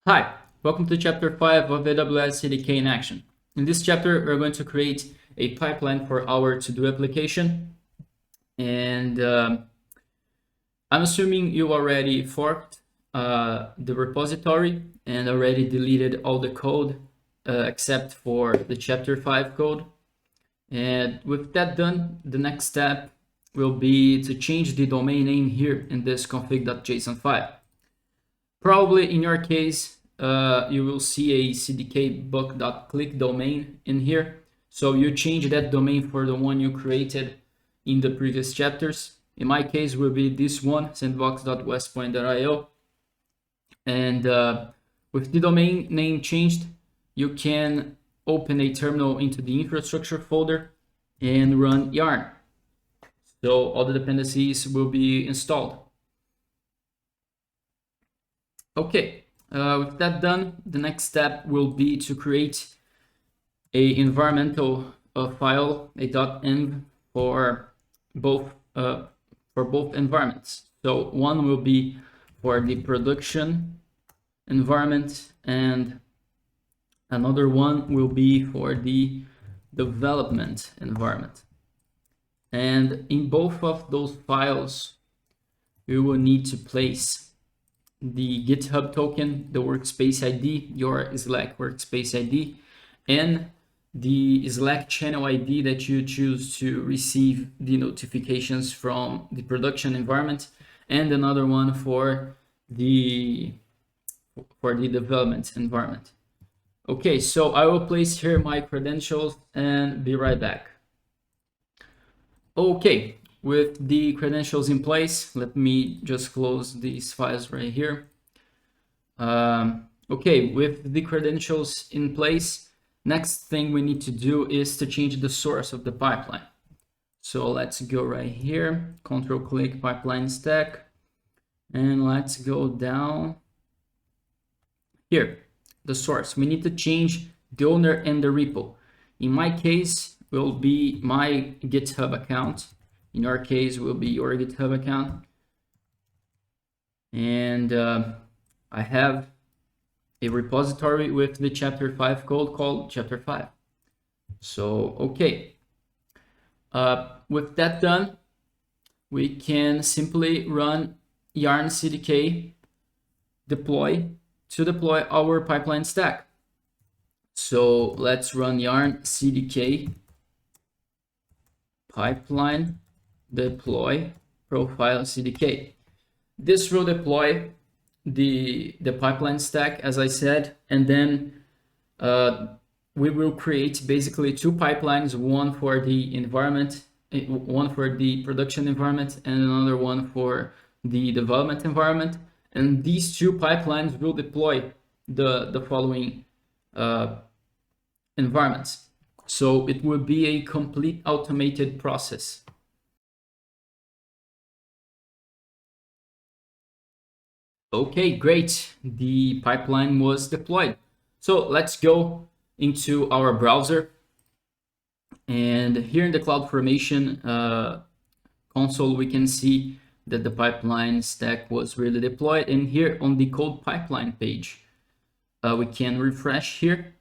Hi, welcome to Chapter 5 of AWS CDK in action. In this chapter, we're going to create a pipeline for our to-do application. And I'm assuming you already forked the repository and already deleted all the code except for the Chapter 5 code. And with that done, the next step will be to change the domain name here in this config.json file. Probably in your case, you will see a CDK book.click domain in here. So you change that domain for the one you created in the previous chapters. In my case, will be this one, sandbox.westpoint.io. And with the domain name changed, you can open a terminal into the infrastructure folder and run yarn. So all the dependencies will be installed. Okay, with that done, the next step will be to create a environmental file, a .env for both environments. So one will be for the production environment, and another one will be for the development environment. And in both of those files, we will need to place the GitHub token, the workspace ID, your Slack workspace ID, and the Slack channel ID that you choose to receive the notifications from the production environment, and another one for the development environment. Okay, so I will place here my credentials and be right back. Okay, with the credentials in place, let me just close these files right here. Okay, with the credentials in place, next thing we need to do is to change the source of the pipeline. So let's go right here, Control-click pipeline stack, and let's go down here, the source. We need to change the owner and the repo. In my case, will be my GitHub account. In your case, will be your GitHub account. And I have a repository with the Chapter 5 code called Chapter 5. So, okay. With that done, we can simply run yarn CDK deploy to deploy our pipeline stack. So let's run yarn CDK pipeline deploy profile CDK. This will deploy the pipeline stack, as I said, and then we will create basically two pipelines, one for the environment, one for the production environment, and another one for the development environment. And these two pipelines will deploy the following environments. So it will be a complete automated process. Okay, great. The pipeline was deployed. So let's go into our browser. And here in the CloudFormation console, we can see that the pipeline stack was really deployed. And here on the code pipeline page, we can refresh here.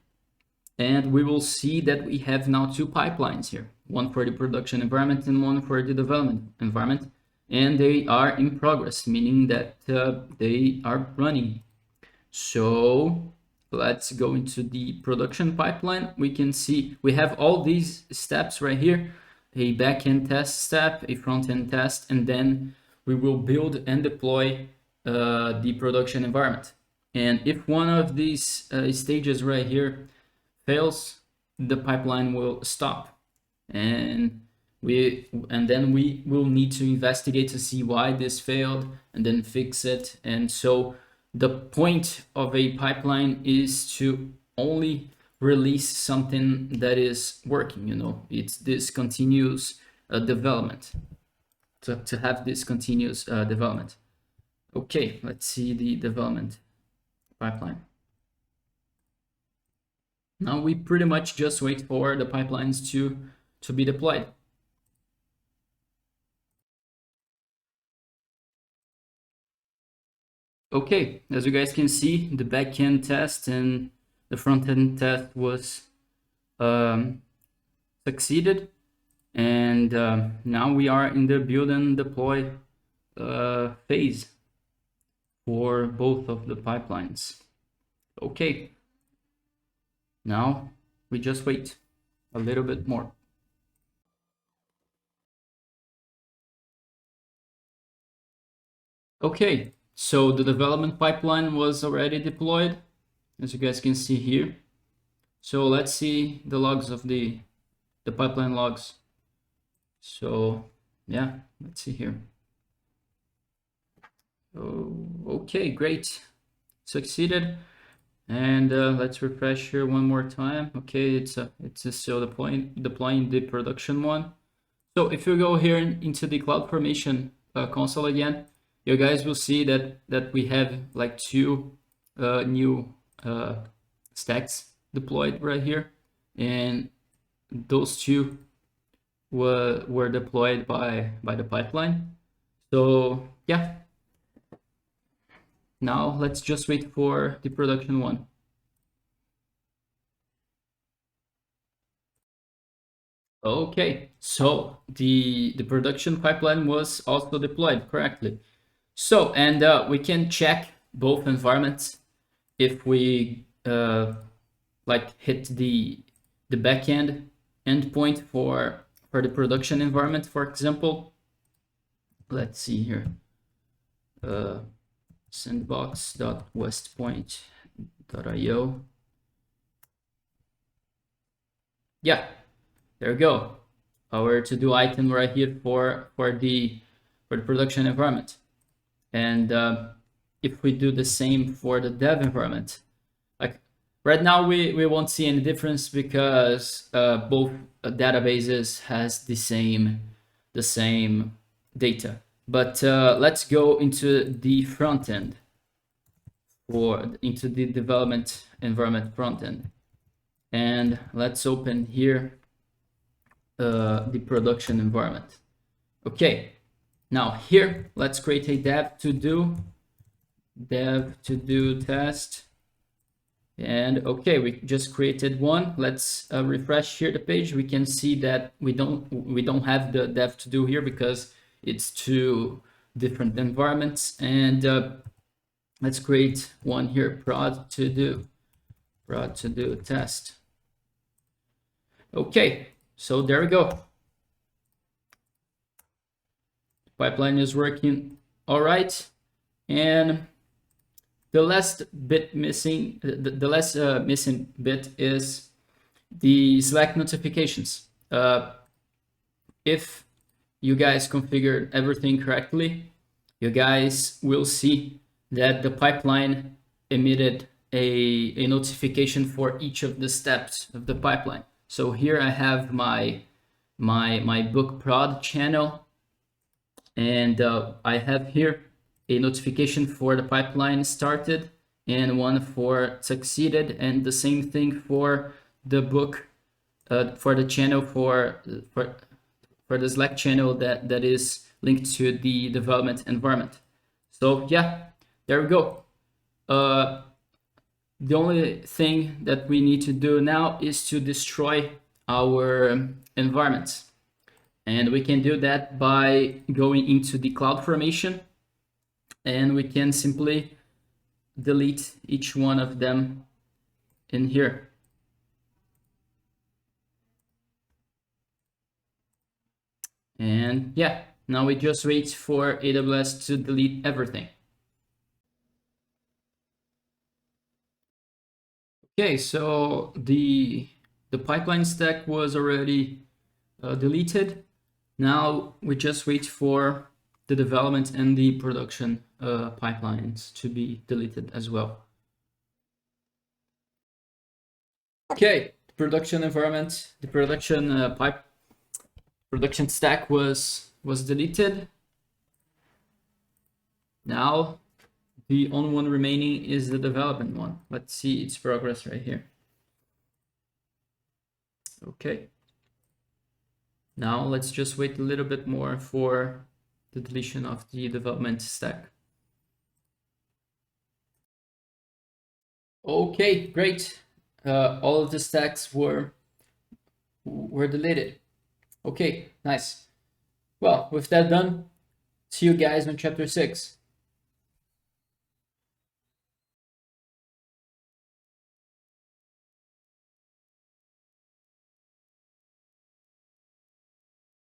And we will see that we have now two pipelines here, one for the production environment and one for the development environment. And they are in progress, meaning that they are running. So let's go into the production pipeline. We can see we have all these steps right here, a backend test step, a front-end test, and then we will build and deploy the production environment. And if one of these stages right here fails, the pipeline will stop, and then we will need to investigate to see why this failed and then fix it. And so the point of a pipeline is to only release something that is working, it's this continuous development, to have this continuous development. Okay, let's see the development pipeline. Now we pretty much just wait for the pipelines to be deployed. Okay, as you guys can see, the backend test and the front-end test was succeeded, and now we are in the build and deploy phase for both of the pipelines. Okay, now we just wait a little bit more. Okay, so the development pipeline was already deployed, as you guys can see here. So let's see the logs of the pipeline logs. So yeah, let's see here. Oh, okay, great, succeeded. And let's refresh here one more time. Okay, it's still deploying the production one. So if you go here into the CloudFormation console again, you guys will see that we have like two new stacks deployed right here, and those two were deployed by the pipeline. So yeah, now let's just wait for the production one. Okay, so the production pipeline was also deployed correctly. So, and we can check both environments if we like hit the backend endpoint for the production environment, for example. Let's see here. Sandbox.westpoint.io. Yeah, there we go. Our to-do item right here for the production environment. And if we do the same for the dev environment, like right now we won't see any difference because both databases has the same data. But let's go into the front end, or into the development environment front end, and let's open here the production environment. Okay, now here let's create a dev to do test. And okay, we just created one. Let's refresh here the page. We can see that we don't have the dev to do here because it's two different environments. And let's create one here, prod to do test. Okay, so there we go. Pipeline is working all right, and the last bit missing, the last missing bit is the Slack notifications. If you guys configured everything correctly, you guys will see that the pipeline emitted a notification for each of the steps of the pipeline. So here I have my book prod channel, and I have here a notification for the pipeline started and one for succeeded, and the same thing for the book, for the channel for the Slack channel that is linked to the development environment. So yeah, there we go. The only thing that we need to do now is to destroy our environments. And we can do that by going into the CloudFormation, and we can simply delete each one of them in here. And yeah, now we just wait for AWS to delete everything. Okay, so the pipeline stack was already deleted. Now we just wait for the development and the production pipelines to be deleted as well. Okay, production environment, the production production stack was deleted. Now the only one remaining is the development one. Let's see its progress right here. Okay. Now let's just wait a little bit more for the deletion of the development stack. Okay, great. All of the stacks were deleted. Okay, nice. Well, with that done, see you guys on chapter 6.